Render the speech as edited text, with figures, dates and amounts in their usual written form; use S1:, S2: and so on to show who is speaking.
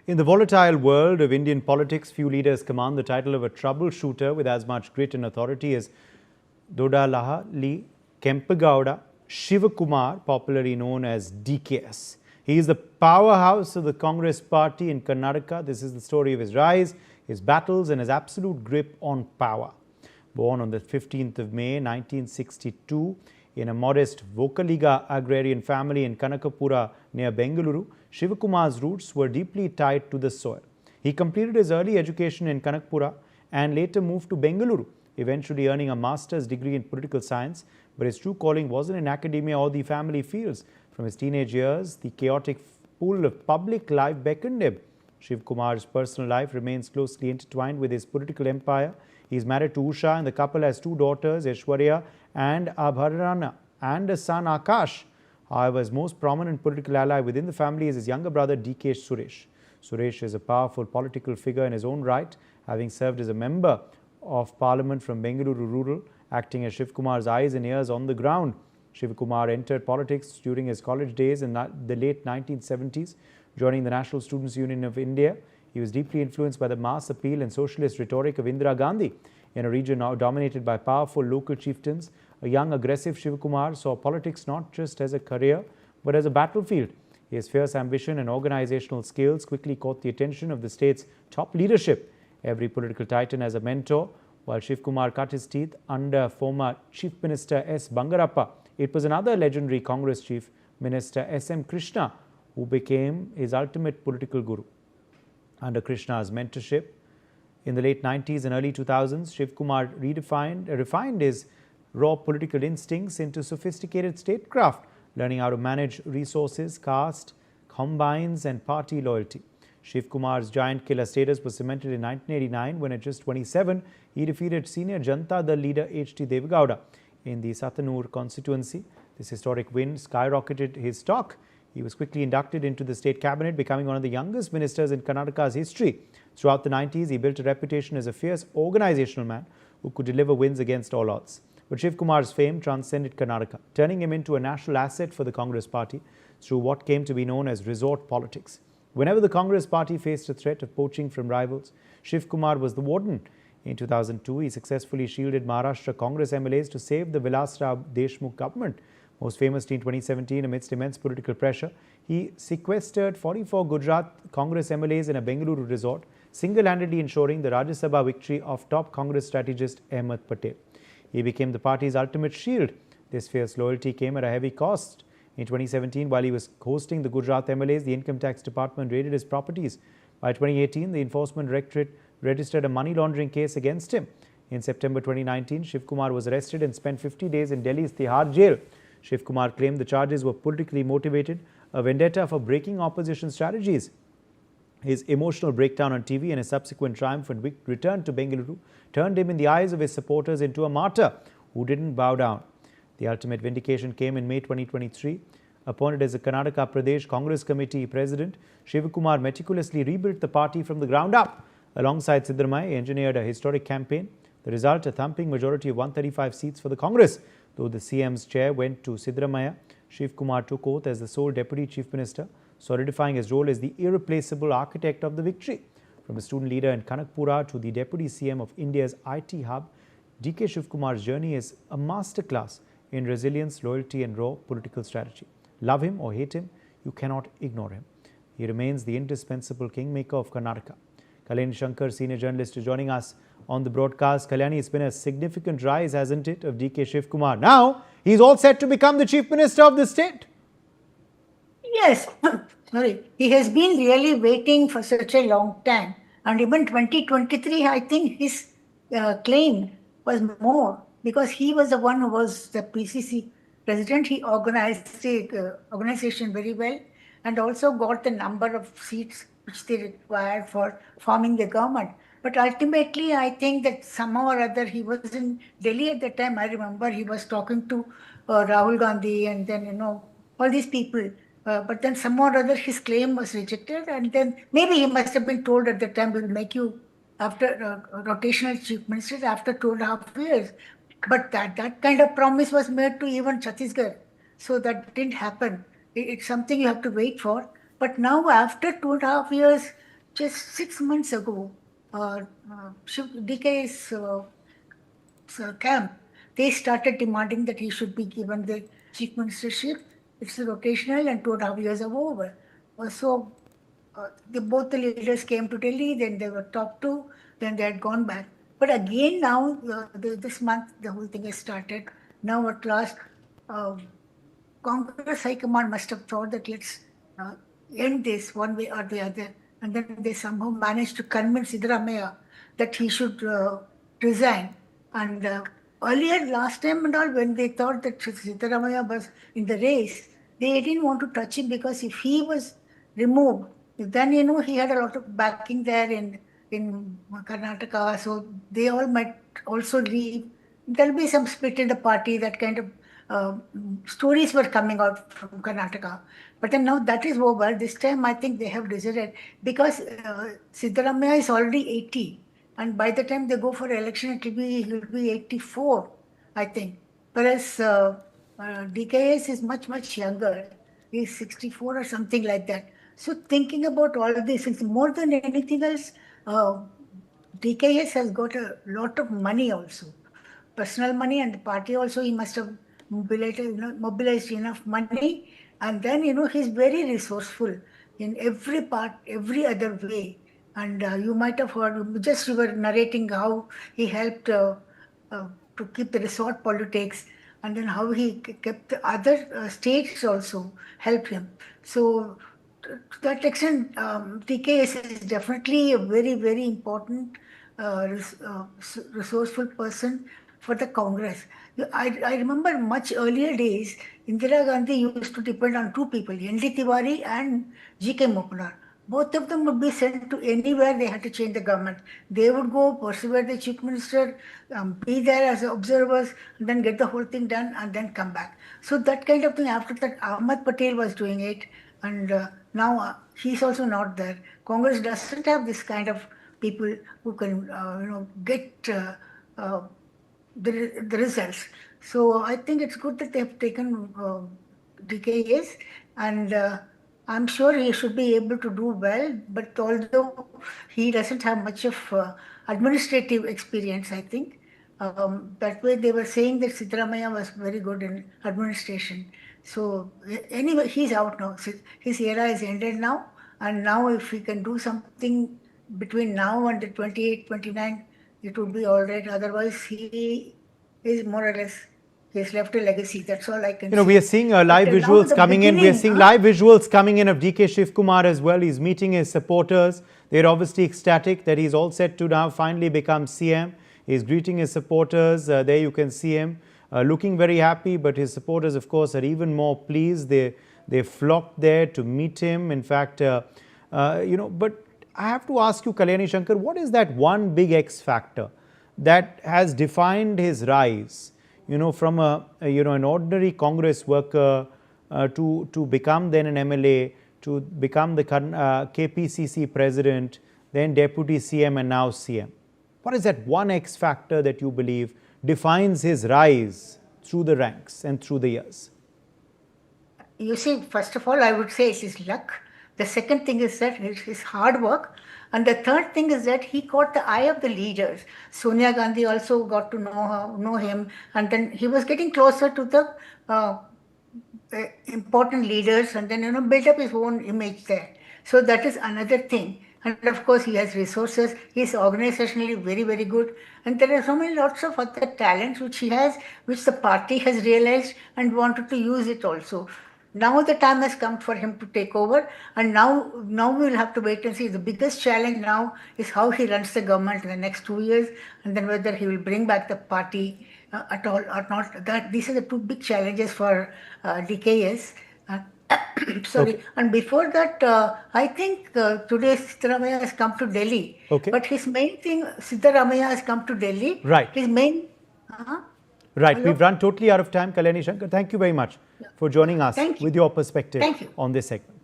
S1: In the volatile world of Indian politics, few leaders command the title of a troubleshooter with as much grit and authority as Dodalahalli Kempegowda Shivakumar, popularly known as DKS. He is the powerhouse of the Congress party in Karnataka. This is the story of his rise, his battles, and his absolute grip on power. Born on the 15th of May 1962 in a modest Vokaliga agrarian family in Kanakapura near Bengaluru, Shivakumar's roots were deeply tied to the soil. He completed his early education in Kanakapura and later moved to Bengaluru, eventually earning a master's degree in political science. But his true calling wasn't in academia or the family fields. From his teenage years, the chaotic pool of public life beckoned him. Shivakumar's personal life remains closely intertwined with his political empire. He is married to Usha and the couple has two daughters, Aishwarya and Abharana, and a son, Akash. However, his most prominent political ally within the family is his younger brother, DK Suresh. Suresh is a powerful political figure in his own right, having served as a member of parliament from Bengaluru Rural, acting as Shivakumar's eyes and ears on the ground. Shivakumar entered politics during his college days in the late 1970s, joining the National Students' Union of India. He was deeply influenced by the mass appeal and socialist rhetoric of Indira Gandhi. In a region now dominated by powerful local chieftains, a young, aggressive Shivakumar saw politics not just as a career, but as a battlefield. His fierce ambition and organizational skills quickly caught the attention of the state's top leadership. Every political titan has a mentor. While Shivakumar cut his teeth under former Chief Minister S. Bangarappa, it was another legendary Congress Chief Minister S.M. Krishna who became his ultimate political guru. Under Krishna's mentorship, in the late 90s and early 2000s, Shivakumar refined his raw political instincts into sophisticated statecraft, learning how to manage resources, caste, combines, and party loyalty. Shivakumar's giant killer status was cemented in 1989 when, at just 27, he defeated senior Janata Dal leader H.T. Devegowda in the Satanur constituency. This historic win skyrocketed his stock. He was quickly inducted into the state cabinet, becoming one of the youngest ministers in Karnataka's history. Throughout the 90s, he built a reputation as a fierce organizational man who could deliver wins against all odds. But Shivakumar's fame transcended Karnataka, turning him into a national asset for the Congress party through what came to be known as resort politics. Whenever the Congress party faced a threat of poaching from rivals, Shivakumar was the warden. In 2002, he successfully shielded Maharashtra Congress MLAs to save the Vilasrao Deshmukh government. Most famously in 2017, amidst immense political pressure, he sequestered 44 Gujarat Congress MLAs in a Bengaluru resort, single-handedly ensuring the Rajya Sabha victory of top Congress strategist Ahmed Patel. He became the party's ultimate shield. This fierce loyalty came at a heavy cost. In 2017, while he was hosting the Gujarat MLAs, the Income Tax Department raided his properties. By 2018, the Enforcement Directorate registered a money laundering case against him. In September 2019, Shivakumar was arrested and spent 50 days in Delhi's Tihar jail. Shivakumar claimed the charges were politically motivated, a vendetta for breaking opposition strategies. His emotional breakdown on TV and his subsequent triumph and return to Bengaluru turned him in the eyes of his supporters into a martyr who didn't bow down. The ultimate vindication came in May 2023. Appointed as a Karnataka Pradesh Congress Committee president, Shivakumar meticulously rebuilt the party from the ground up. Alongside Siddaramaiah, he engineered a historic campaign. The result, a thumping majority of 135 seats for the Congress. Though the CM's chair went to Siddaramaiah, Shivakumar took oath as the sole Deputy Chief Minister, solidifying his role as the irreplaceable architect of the victory. From a student leader in Kanakapura to the Deputy CM of India's IT hub, DK Shivakumar's journey is a masterclass in resilience, loyalty, and raw political strategy. Love him or hate him, you cannot ignore him. He remains the indispensable kingmaker of Karnataka. Kalyani Shankar, senior journalist, is joining us on the broadcast. Kalyani, it's been a significant rise, hasn't it, of DK Shivakumar. Now, he's all set to become the Chief Minister of the state.
S2: Yes, sorry. He has been really waiting for such a long time. And even 2023, I think his claim was more because he was the one who was the PCC president. He organized the organization very well and also got the number of seats which they required for forming the government. But ultimately, I think that somehow or other, he was in Delhi at the time. I remember he was talking to Rahul Gandhi and then, all these people. But then somehow or other, his claim was rejected. And then maybe he must have been told at the time, we'll make you after rotational chief minister after 2.5 years. But that kind of promise was made to even Chhattisgarh. So that didn't happen. It's something you have to wait for. But now, after 2.5 years, just 6 months ago, DK's camp, they started demanding that he should be given the chief ministership. It's rotational and 2.5 years are over. So both the leaders came to Delhi, then they were talked to, then they had gone back. But again now, this month, the whole thing has started. Now at last, Congress High Command must have thought that let's end this one way or the other. And then they somehow managed to convince Siddaramaiah that he should resign. And earlier, last time and all, when they thought that Siddaramaiah was in the race, they didn't want to touch him because if he was removed, then, he had a lot of backing there in Karnataka. So they all might also leave. There'll be some split in the party, that kind of stories were coming out from Karnataka. But then now that is over. This time I think they have decided, because Siddaramaiah is already 80. And by the time they go for election, he'll be 84, I think. Whereas DKS is much, much younger. He's 64 or something like that. So thinking about all of these things, more than anything else, DKS has got a lot of money also. Personal money, and the party also, he must have mobilized enough money. And then, he's very resourceful in every part, every other way. And you might have heard, just you were narrating how he helped to keep the resort politics, and then how he kept the other states also helped him. So to that extent, DKS is definitely a very, very important resourceful person for the Congress. I remember much earlier days, Indira Gandhi used to depend on two people, N.D. Tiwari and G.K. Mokular. Both of them would be sent to anywhere they had to change the government. They would go, persevere the chief minister, be there as observers, and then get the whole thing done and then come back. So that kind of thing, after that, Ahmad Patel was doing it, and now he's also not there. Congress doesn't have this kind of people who can, get the results. So I think it's good that they've taken DKS, and I'm sure he should be able to do well, but although he doesn't have much of administrative experience, I think. That way they were saying that Siddaramaiah was very good in administration. So anyway, he's out now. His era is ended now. And now if he can do something between now and the 28, 29, it would be all right. Otherwise, he is more or less, he's left a legacy. That's all I can say.
S1: We are seeing live visuals coming in. We are seeing live visuals coming in of DK Shivakumar as well. He's meeting his supporters. They're obviously ecstatic that he's all set to now finally become CM. He's greeting his supporters. There you can see him looking very happy, but his supporters, of course, are even more pleased. They flocked there to meet him. In fact, but I have to ask you, Kalyani Shankar, what is that one big X factor that has defined his rise? From an ordinary Congress worker to become then an MLA, to become the KPCC president, then deputy CM and now CM. What is that one X factor that you believe defines his rise through the ranks and through the years?
S2: You see, first of all, I would say it's his luck. The second thing is that it's his hard work. And the third thing is that he caught the eye of the leaders. Sonia Gandhi also got to know him. And then he was getting closer to the important leaders, and then, built up his own image there. So that is another thing. And of course, he has resources. He's organizationally very, very good. And there are so many lots of other talents which he has, which the party has realized and wanted to use it also. Now the time has come for him to take over, and now we will have to wait and see. The biggest challenge now is how he runs the government in the next 2 years, and then whether he will bring back the party at all or not. These are the two big challenges for DKS. Sorry. Okay. And before that, I think today Siddaramaiah has come to Delhi.
S1: Okay.
S2: But his main thing, Siddaramaiah has come to Delhi.
S1: Right.
S2: His main...
S1: Right. Hello? We've run totally out of time. Kalyani Shankar, thank you very much for joining us with your perspective on this segment.